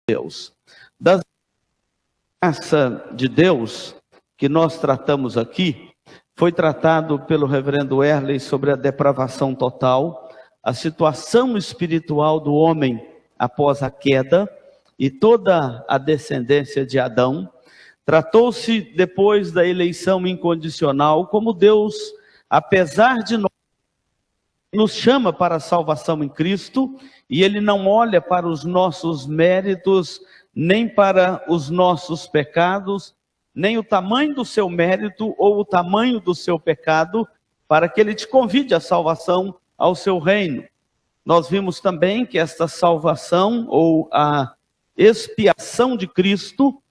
Deus. Da graça de Deus que nós tratamos aqui, foi tratado pelo reverendo Erley sobre a depravação total, a situação espiritual do homem após a queda e toda a descendência de Adão. Tratou-se depois da eleição incondicional, como Deus, apesar de nós, nos chama para a salvação em Cristo, e Ele não olha para os nossos méritos, nem para os nossos pecados, nem o tamanho do seu mérito ou o tamanho do seu pecado, para que Ele te convide à salvação ao seu reino. Nós vimos também que esta salvação ou a expiação de Cristo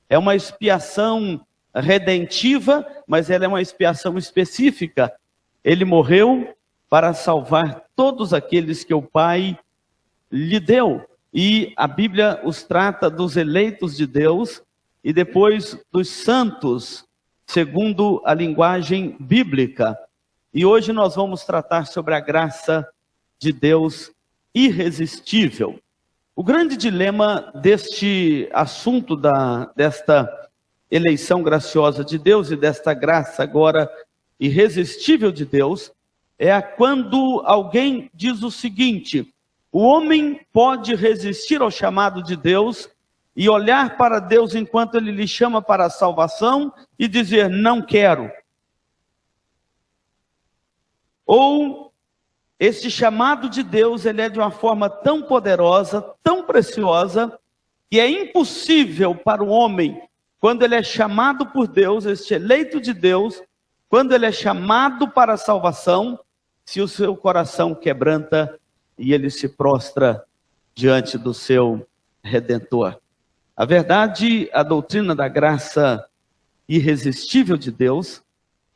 é uma expiação redentiva, mas ela é uma expiação específica. Ele morreu para salvar todos aqueles que o Pai lhe deu. E a Bíblia os trata dos eleitos de Deus e depois dos santos, segundo a linguagem bíblica. E hoje nós vamos tratar sobre a graça de Deus irresistível. O grande dilema deste assunto, desta eleição graciosa de Deus e desta graça agora irresistível de Deus, é quando alguém diz o seguinte: o homem pode resistir ao chamado de Deus e olhar para Deus enquanto Ele lhe chama para a salvação e dizer, não quero. Ou esse chamado de Deus, ele é de uma forma tão poderosa, tão preciosa, que é impossível para o homem, quando ele é chamado por Deus, este eleito de Deus, quando ele é chamado para a salvação, se o seu coração quebranta e ele se prostra diante do seu Redentor. A verdade, a doutrina da graça irresistível de Deus,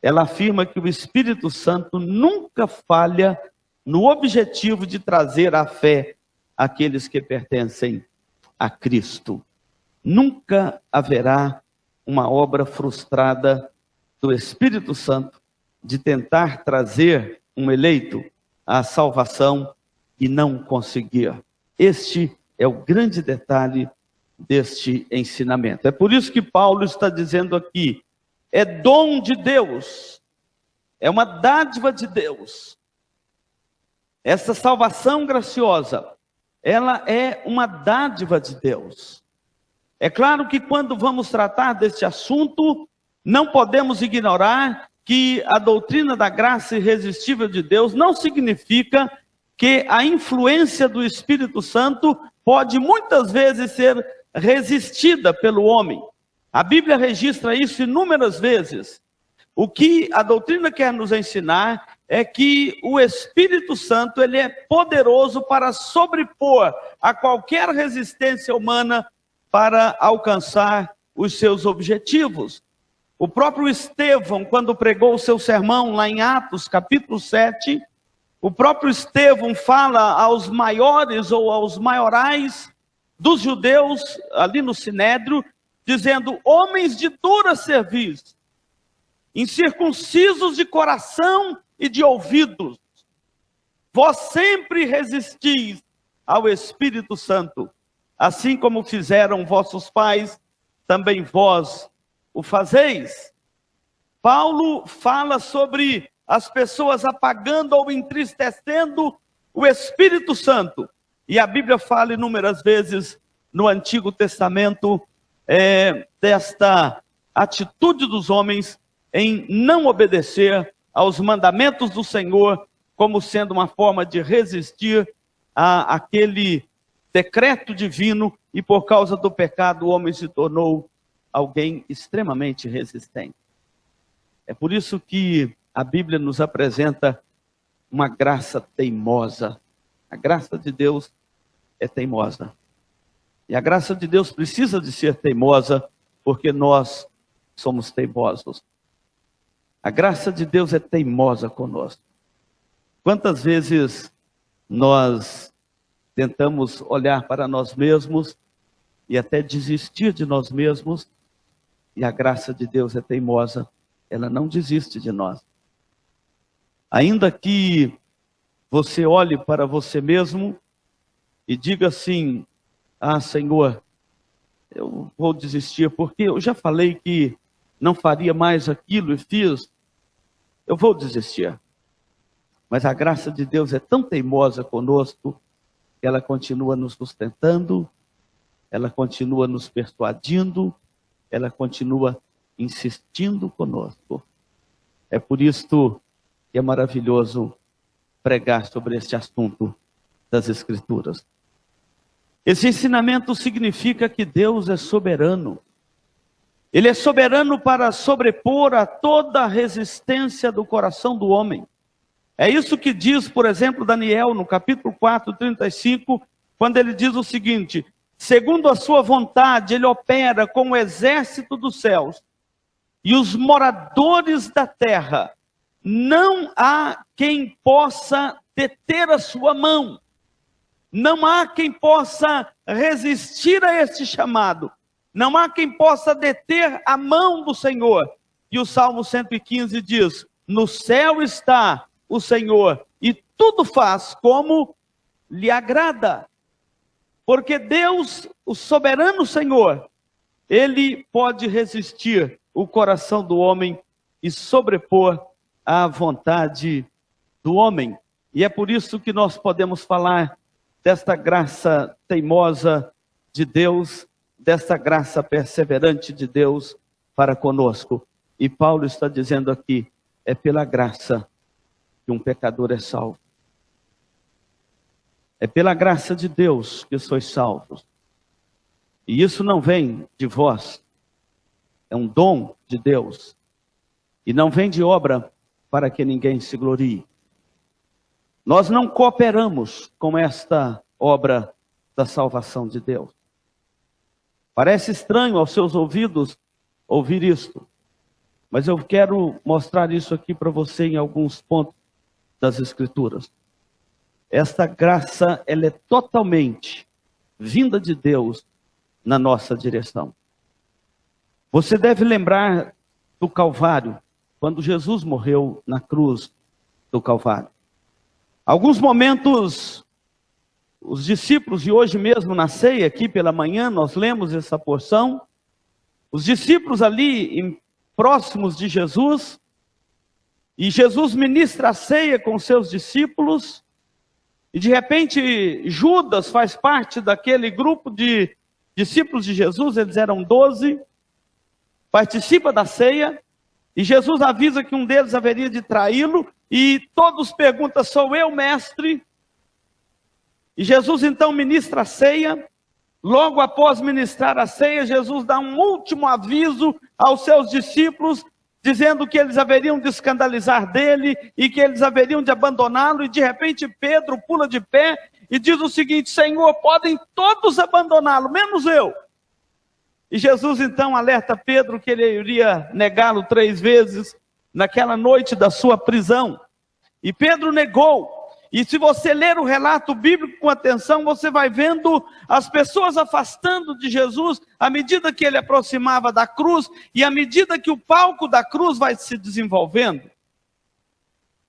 ela afirma que o Espírito Santo nunca falha no objetivo de trazer à fé aqueles que pertencem a Cristo. Nunca haverá uma obra frustrada do Espírito Santo de tentar trazer um eleito à salvação e não conseguir. Este é o grande detalhe deste ensinamento. É por isso que Paulo está dizendo aqui, é dom de Deus, é uma dádiva de Deus. Essa salvação graciosa, ela é uma dádiva de Deus. É claro que quando vamos tratar deste assunto, não podemos ignorar que a doutrina da graça irresistível de Deus não significa que a influência do Espírito Santo pode muitas vezes ser resistida pelo homem. A Bíblia registra isso inúmeras vezes. O que a doutrina quer nos ensinar é que o Espírito Santo ele é poderoso para sobrepor a qualquer resistência humana para alcançar os seus objetivos. O próprio Estevão, quando pregou o seu sermão lá em Atos, capítulo 7, o próprio Estevão fala aos maiores ou aos maiorais dos judeus, ali no Sinédrio, dizendo, homens de dura cerviz, incircuncisos de coração e de ouvidos, vós sempre resistis ao Espírito Santo, assim como fizeram vossos pais, também vós o fazeis. Paulo fala sobre as pessoas apagando ou entristecendo o Espírito Santo. E a Bíblia fala inúmeras vezes no Antigo Testamento desta atitude dos homens em não obedecer aos mandamentos do Senhor, como sendo uma forma de resistir àquele decreto divino, e por causa do pecado o homem se tornou alguém extremamente resistente. É por isso que a Bíblia nos apresenta uma graça teimosa. A graça de Deus é teimosa. E a graça de Deus precisa de ser teimosa, porque nós somos teimosos. A graça de Deus é teimosa conosco. Quantas vezes nós tentamos olhar para nós mesmos e até desistir de nós mesmos, e a graça de Deus é teimosa, ela não desiste de nós. Ainda que você olhe para você mesmo e diga assim, ah, Senhor, eu vou desistir, porque eu já falei que não faria mais aquilo e fiz, eu vou desistir. Mas a graça de Deus é tão teimosa conosco, que ela continua nos sustentando, ela continua nos persuadindo, ela continua insistindo conosco. É por isso que é maravilhoso pregar sobre este assunto das Escrituras. Esse ensinamento significa que Deus é soberano. Ele é soberano para sobrepor a toda a resistência do coração do homem. É isso que diz, por exemplo, Daniel, no capítulo 4, 35, quando ele diz o seguinte: segundo a sua vontade, ele opera com o exército dos céus e os moradores da terra. Não há quem possa deter a sua mão. Não há quem possa resistir a este chamado. Não há quem possa deter a mão do Senhor. E o Salmo 115 diz: no céu está o Senhor e tudo faz como lhe agrada. Porque Deus, o soberano Senhor, Ele pode resistir o coração do homem e sobrepor à vontade do homem. E é por isso que nós podemos falar desta graça teimosa de Deus, desta graça perseverante de Deus para conosco. E Paulo está dizendo aqui, é pela graça que um pecador é salvo. É pela graça de Deus que sois salvos. E isso não vem de vós, é um dom de Deus. E não vem de obra para que ninguém se glorie. Nós não cooperamos com esta obra da salvação de Deus. Parece estranho aos seus ouvidos ouvir isto, mas eu quero mostrar isso aqui para você em alguns pontos das Escrituras. Esta graça, ela é totalmente vinda de Deus na nossa direção. Você deve lembrar do Calvário, quando Jesus morreu na cruz do Calvário. Alguns momentos, os discípulos, e hoje mesmo na ceia, aqui pela manhã, nós lemos essa porção, os discípulos ali, próximos de Jesus, e Jesus ministra a ceia com seus discípulos, e de repente Judas faz parte daquele grupo de discípulos de Jesus, eles eram 12, participa da ceia, e Jesus avisa que um deles haveria de traí-lo, e todos perguntam, sou eu, mestre? E Jesus então ministra a ceia. Logo após ministrar a ceia, Jesus dá um último aviso aos seus discípulos, dizendo que eles haveriam de escandalizar dele, e que eles haveriam de abandoná-lo, e de repente Pedro pula de pé, e diz o seguinte, Senhor, podem todos abandoná-lo, menos eu. E Jesus então alerta Pedro que ele iria negá-lo 3 vezes naquela noite da sua prisão. E Pedro negou. E se você ler o relato bíblico com atenção, você vai vendo as pessoas afastando de Jesus à medida que ele aproximava da cruz e à medida que o palco da cruz vai se desenvolvendo.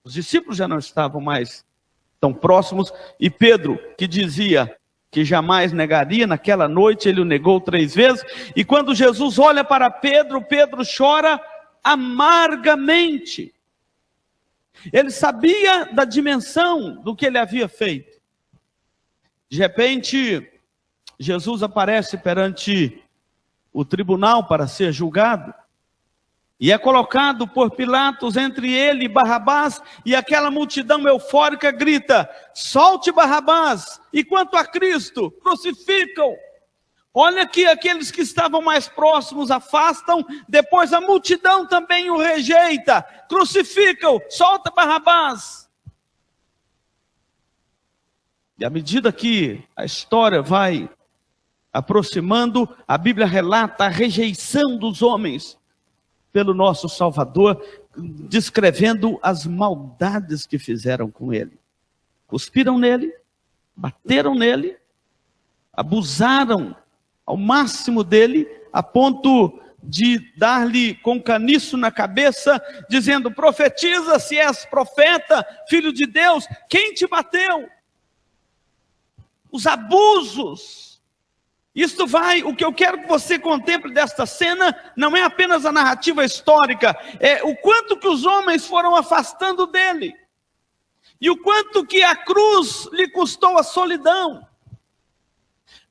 Os discípulos já não estavam mais tão próximos e Pedro, que dizia que jamais negaria, naquela noite ele o negou 3 vezes. E quando Jesus olha para Pedro, Pedro chora amargamente. Ele sabia da dimensão do que ele havia feito. De repente, Jesus aparece perante o tribunal para ser julgado. E é colocado por Pilatos entre ele e Barrabás. E aquela multidão eufórica grita, solte Barrabás. E quanto a Cristo, crucificam. Olha que aqueles que estavam mais próximos afastam, depois a multidão também o rejeita, crucificam, solta Barrabás. E à medida que a história vai aproximando, a Bíblia relata a rejeição dos homens pelo nosso Salvador, descrevendo as maldades que fizeram com ele. Cuspiram nele, bateram nele, abusaram ao máximo dele, a ponto de dar-lhe com caniço na cabeça, dizendo, profetiza se és profeta, filho de Deus, quem te bateu? Os abusos O que eu quero que você contemple desta cena não é apenas a narrativa histórica, é o quanto que os homens foram afastando dele, e o quanto que a cruz lhe custou a solidão.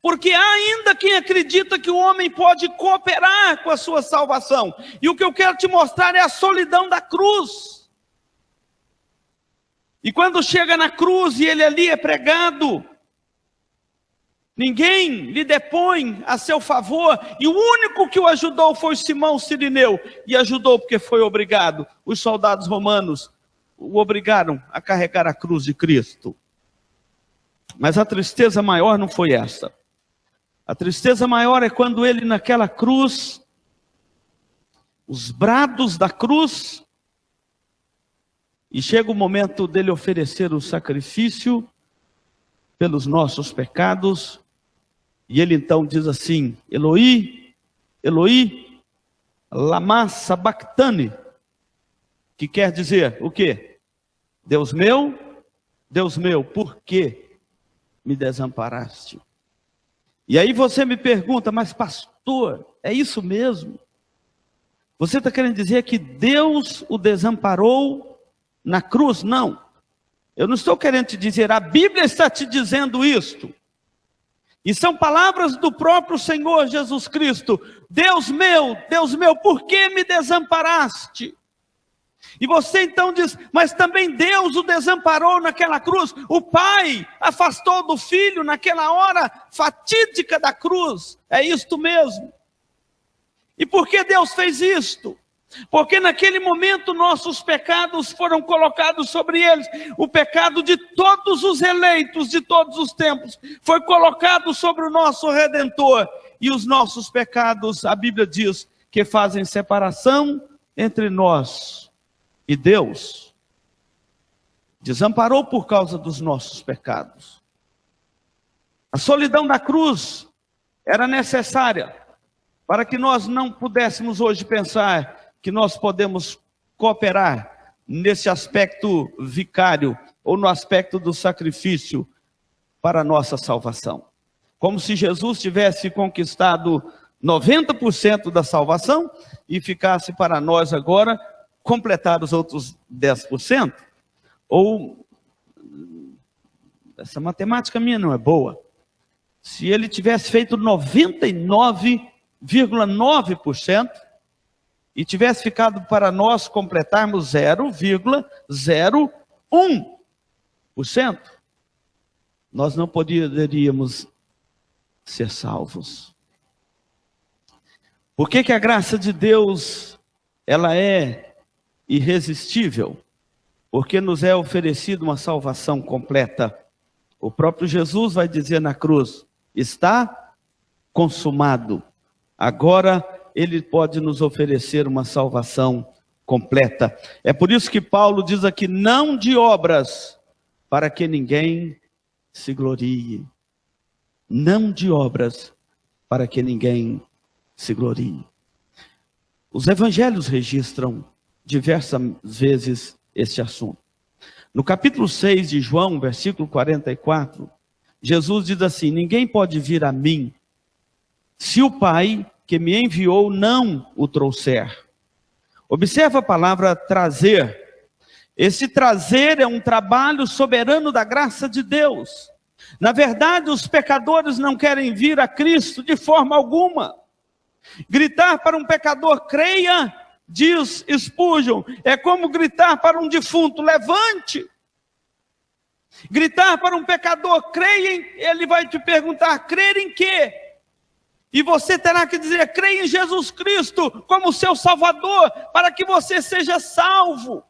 Porque há ainda quem acredita que o homem pode cooperar com a sua salvação. E o que eu quero te mostrar é a solidão da cruz. E quando chega na cruz e ele ali é pregado, ninguém lhe depõe a seu favor. E o único que o ajudou foi Simão Cirineu. E ajudou porque foi obrigado. Os soldados romanos o obrigaram a carregar a cruz de Cristo. Mas a tristeza maior não foi essa. A tristeza maior é quando ele naquela cruz, os brados da cruz, e chega o momento dele oferecer o sacrifício pelos nossos pecados, e ele então diz assim: Eloi, Eloi, lama sabachthani, que quer dizer o quê? Deus meu, por que me desamparaste? E aí você me pergunta, mas pastor, é isso mesmo? Você está querendo dizer que Deus o desamparou na cruz? Não, eu não estou querendo te dizer, a Bíblia está te dizendo isto. E são palavras do próprio Senhor Jesus Cristo. Deus meu, por que me desamparaste? E você então diz, mas também Deus o desamparou naquela cruz. O Pai afastou do Filho naquela hora fatídica da cruz. É isto mesmo. E por que Deus fez isto? Porque naquele momento nossos pecados foram colocados sobre eles. O pecado de todos os eleitos de todos os tempos foi colocado sobre o nosso Redentor. E os nossos pecados, a Bíblia diz, que fazem separação entre nós e Deus, desamparou por causa dos nossos pecados. A solidão da cruz era necessária para que nós não pudéssemos hoje pensar que nós podemos cooperar nesse aspecto vicário ou no aspecto do sacrifício para a nossa salvação. Como se Jesus tivesse conquistado 90% da salvação e ficasse para nós agora completar os outros 10%, ou, essa matemática minha não é boa, se ele tivesse feito 99,9% e tivesse ficado para nós completarmos 0,01%, nós não poderíamos ser salvos. Por que a graça de Deus, ela é irresistível? Porque nos é oferecida uma salvação completa. O próprio Jesus vai dizer na cruz, está consumado. Agora ele pode nos oferecer uma salvação completa. É por isso que Paulo diz aqui, não de obras, para que ninguém se glorie. Não de obras, para que ninguém se glorie. Os evangelhos registram diversas vezes este assunto. No capítulo 6 de João, versículo 44, Jesus diz assim, ninguém pode vir a mim, se o Pai que me enviou não o trouxer. Observa a palavra trazer. Esse trazer é um trabalho soberano da graça de Deus. Na verdade, os pecadores não querem vir a Cristo de forma alguma. Gritar para um pecador, creia, diz Spurgeon, é como gritar para um defunto, levante. Gritar para um pecador, creia, ele vai te perguntar, crer em quê? E você terá que dizer, creia em Jesus Cristo como seu Salvador, para que você seja salvo.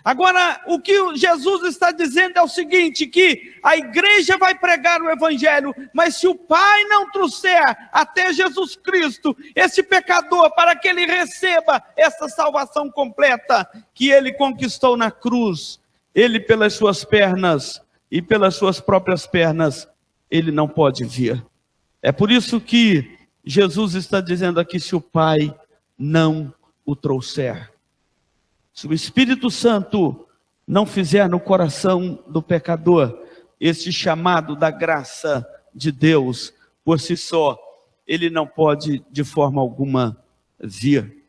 Agora, o que Jesus está dizendo é o seguinte, que a igreja vai pregar o Evangelho, mas se o Pai não trouxer até Jesus Cristo, esse pecador, para que ele receba essa salvação completa, que ele conquistou na cruz, ele pelas suas pernas e pelas suas próprias pernas, ele não pode vir. É por isso que Jesus está dizendo aqui, se o Pai não o trouxer. Se o Espírito Santo não fizer no coração do pecador esse chamado da graça de Deus, por si só, ele não pode de forma alguma vir.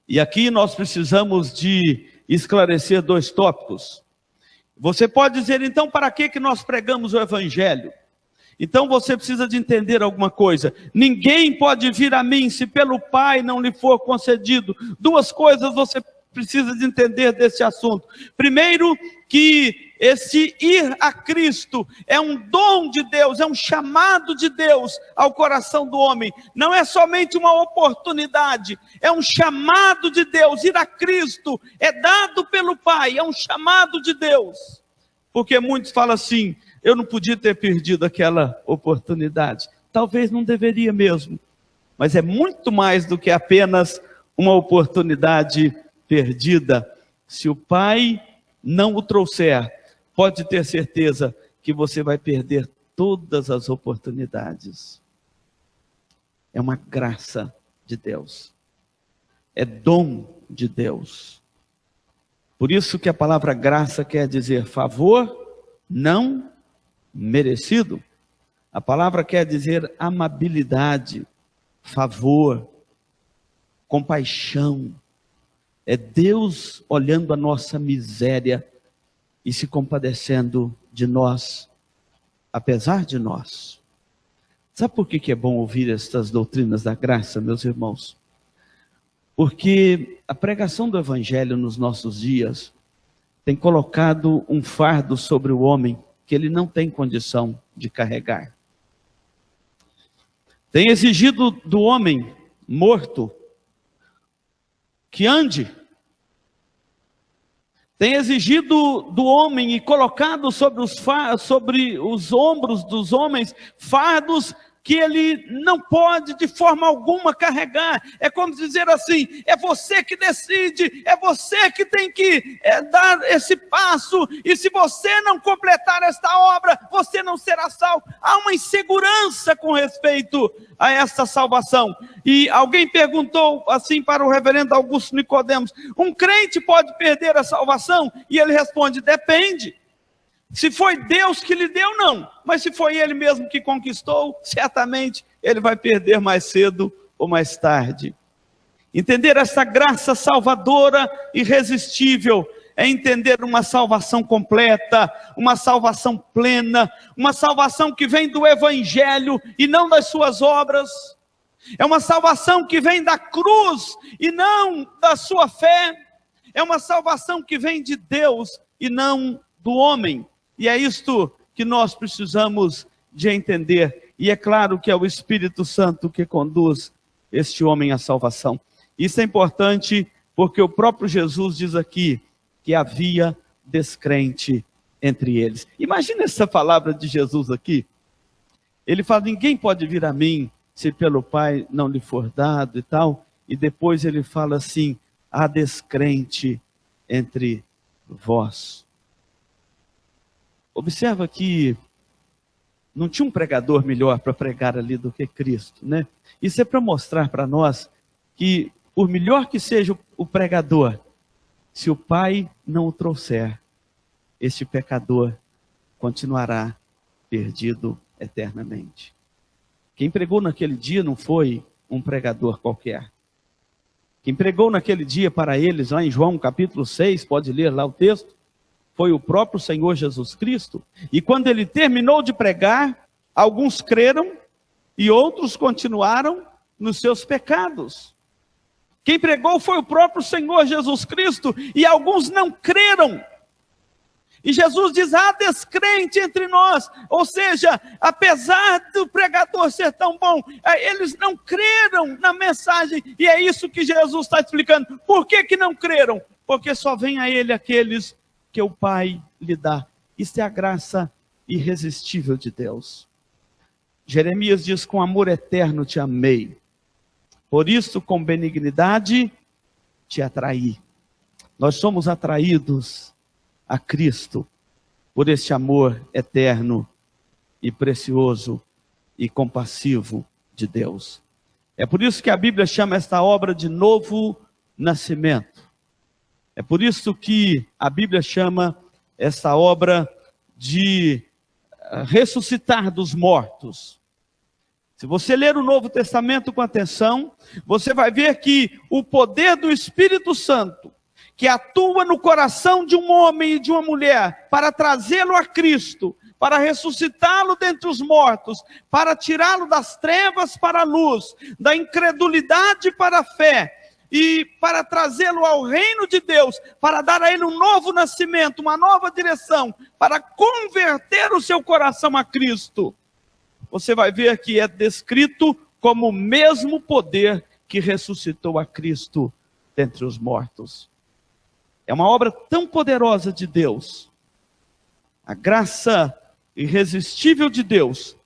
E aqui nós precisamos de esclarecer 2 tópicos. Você pode dizer, então, para que nós pregamos o Evangelho? Então você precisa de entender alguma coisa. Ninguém pode vir a mim se pelo Pai não lhe for concedido. 2 coisas você precisa de entender desse assunto. Primeiro, que esse ir a Cristo é um dom de Deus, é um chamado de Deus ao coração do homem. Não é somente uma oportunidade, é um chamado de Deus. Ir a Cristo é dado pelo Pai, é um chamado de Deus. Porque muitos falam assim, eu não podia ter perdido aquela oportunidade. Talvez não deveria mesmo, mas é muito mais do que apenas uma oportunidade perdida. Se o Pai não o trouxer, pode ter certeza que você vai perder todas as oportunidades. É uma graça de Deus. É dom de Deus. Por isso que a palavra graça quer dizer favor não merecido. A palavra quer dizer amabilidade, favor, compaixão. É Deus olhando a nossa miséria e se compadecendo de nós, apesar de nós. Sabe por que é bom ouvir estas doutrinas da graça, meus irmãos? Porque a pregação do Evangelho nos nossos dias tem colocado um fardo sobre o homem que ele não tem condição de carregar. Tem exigido do homem morto que ande. Tem exigido do homem e colocado sobre os ombros dos homens fardos que ele não pode de forma alguma carregar. É como dizer assim, é você que decide, é você que tem que dar esse passo, e se você não completar esta obra, você não será salvo. Há uma insegurança com respeito a essa salvação. E alguém perguntou assim para o reverendo Augusto Nicodemos, um crente pode perder a salvação? E ele responde, depende. Se foi Deus que lhe deu, não. Mas se foi Ele mesmo que conquistou, certamente Ele vai perder mais cedo ou mais tarde. Entender essa graça salvadora irresistível é entender uma salvação completa, uma salvação plena, uma salvação que vem do Evangelho e não das suas obras. É uma salvação que vem da cruz e não da sua fé. É uma salvação que vem de Deus e não do homem. E é isto que nós precisamos de entender. E é claro que é o Espírito Santo que conduz este homem à salvação. Isso é importante porque o próprio Jesus diz aqui que havia descrente entre eles. Imagina essa palavra de Jesus aqui. Ele fala, ninguém pode vir a mim se pelo Pai não lhe for dado e tal. E depois ele fala assim, há descrente entre vós. Observa que não tinha um pregador melhor para pregar ali do que Cristo, né? Isso é para mostrar para nós que, por melhor que seja o pregador, se o Pai não o trouxer, este pecador continuará perdido eternamente. Quem pregou naquele dia não foi um pregador qualquer. Quem pregou naquele dia para eles, lá em João capítulo 6, pode ler lá o texto, foi o próprio Senhor Jesus Cristo. E quando ele terminou de pregar, alguns creram e outros continuaram nos seus pecados. Quem pregou foi o próprio Senhor Jesus Cristo e alguns não creram. E Jesus diz, há descrente entre nós. Ou seja, apesar do pregador ser tão bom, eles não creram na mensagem. E é isso que Jesus está explicando. Por que não creram? Porque só vem a ele aqueles que o Pai lhe dá. Isso é a graça irresistível de Deus. Jeremias diz, com amor eterno te amei. Por isso, com benignidade, te atraí. Nós somos atraídos a Cristo por este amor eterno e precioso e compassivo de Deus. É por isso que a Bíblia chama esta obra de novo nascimento. É por isso que a Bíblia chama esta obra de ressuscitar dos mortos. Se você ler o Novo Testamento com atenção, você vai ver que o poder do Espírito Santo, que atua no coração de um homem e de uma mulher, para trazê-lo a Cristo, para ressuscitá-lo dentre os mortos, para tirá-lo das trevas para a luz, da incredulidade para a fé, e para trazê-lo ao reino de Deus, para dar a ele um novo nascimento, uma nova direção, para converter o seu coração a Cristo. Você vai ver que é descrito como o mesmo poder que ressuscitou a Cristo dentre os mortos. É uma obra tão poderosa de Deus, a graça irresistível de Deus,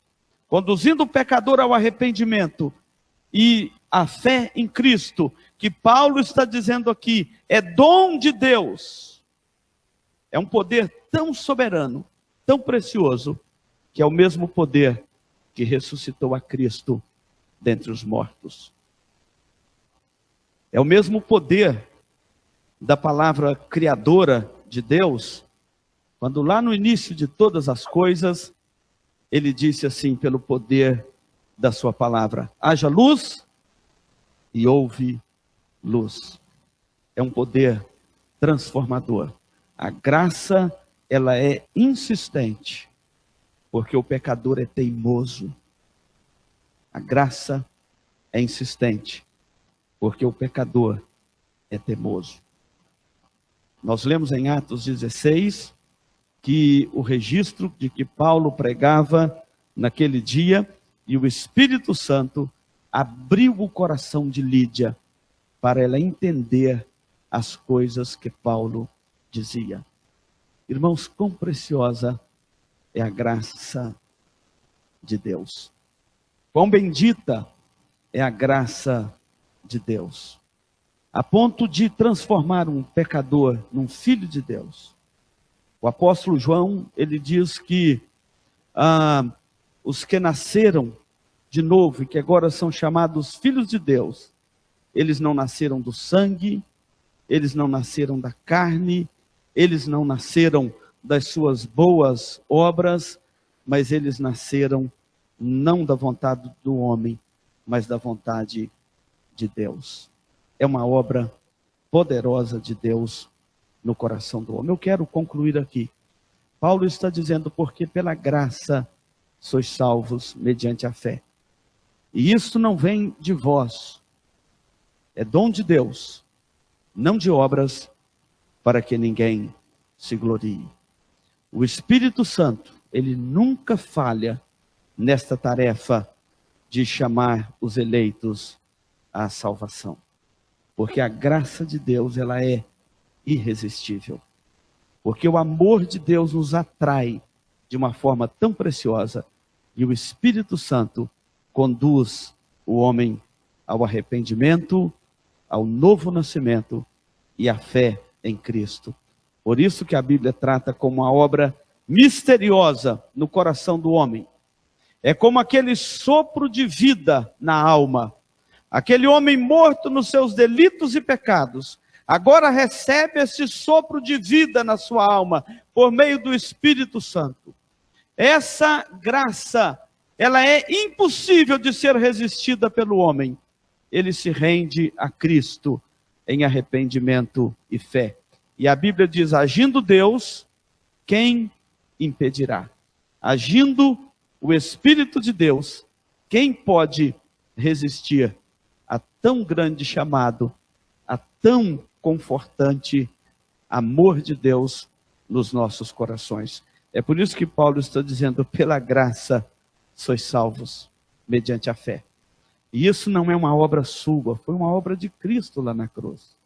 conduzindo o pecador ao arrependimento e a fé em Cristo, que Paulo está dizendo aqui, é dom de Deus. É um poder tão soberano, tão precioso, que é o mesmo poder que ressuscitou a Cristo dentre os mortos. É o mesmo poder da palavra criadora de Deus, quando lá no início de todas as coisas, ele disse assim, pelo poder da sua palavra: haja luz, e houve luz. É um poder transformador. A graça, ela é insistente, porque o pecador é teimoso. A graça é insistente, porque o pecador é teimoso. Nós lemos em Atos 16, que o registro de que Paulo pregava naquele dia, e o Espírito Santo abriu o coração de Lídia, para ela entender as coisas que Paulo dizia. Irmãos, quão preciosa é a graça de Deus. Quão bendita é a graça de Deus, a ponto de transformar um pecador num filho de Deus. O apóstolo João, ele diz que os que nasceram de novo e que agora são chamados filhos de Deus, eles não nasceram do sangue, eles não nasceram da carne, eles não nasceram das suas boas obras, mas eles nasceram não da vontade do homem, mas da vontade de Deus. É uma obra poderosa de Deus no coração do homem. Eu quero concluir aqui. Paulo está dizendo, porque pela graça sois salvos mediante a fé. E isso não vem de vós, é dom de Deus, não de obras, para que ninguém se glorie. O Espírito Santo, ele nunca falha nesta tarefa de chamar os eleitos à salvação. Porque a graça de Deus, ela é irresistível. Porque o amor de Deus nos atrai de uma forma tão preciosa, e o Espírito Santo conduz o homem ao arrependimento, ao novo nascimento e à fé em Cristo. Por isso que a Bíblia trata como uma obra misteriosa no coração do homem. É como aquele sopro de vida na alma. Aquele homem morto nos seus delitos e pecados, agora recebe esse sopro de vida na sua alma, por meio do Espírito Santo. Essa graça, ela é impossível de ser resistida pelo homem. Ele se rende a Cristo em arrependimento e fé. E a Bíblia diz, agindo Deus, quem impedirá? Agindo o Espírito de Deus, quem pode resistir a tão grande chamado, a tão confortante amor de Deus nos nossos corações? É por isso que Paulo está dizendo, pela graça sois salvos mediante a fé. E isso não é uma obra sua, foi uma obra de Cristo lá na cruz.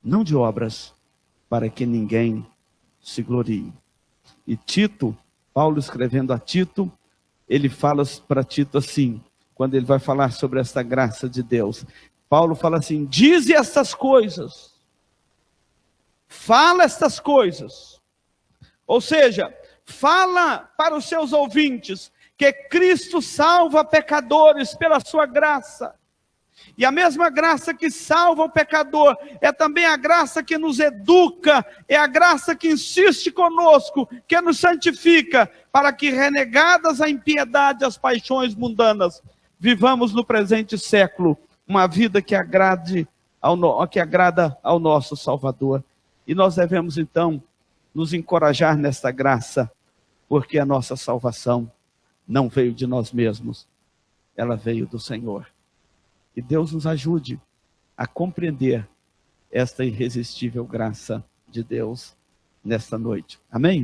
Não de obras, para que ninguém se glorie. E Tito, Paulo escrevendo a Tito, ele fala para Tito assim, quando ele vai falar sobre esta graça de Deus. Paulo fala assim, dize estas coisas, fala estas coisas. Ou seja, fala para os seus ouvintes que Cristo salva pecadores pela sua graça. E a mesma graça que salva o pecador é também a graça que nos educa, é a graça que insiste conosco, que nos santifica, para que, renegadas a impiedade e as paixões mundanas, vivamos no presente século uma vida que agrada ao nosso Salvador. E nós devemos, então, nos encorajar nesta graça, porque a nossa salvação não veio de nós mesmos, ela veio do Senhor. Que Deus nos ajude a compreender esta irresistível graça de Deus nesta noite. Amém?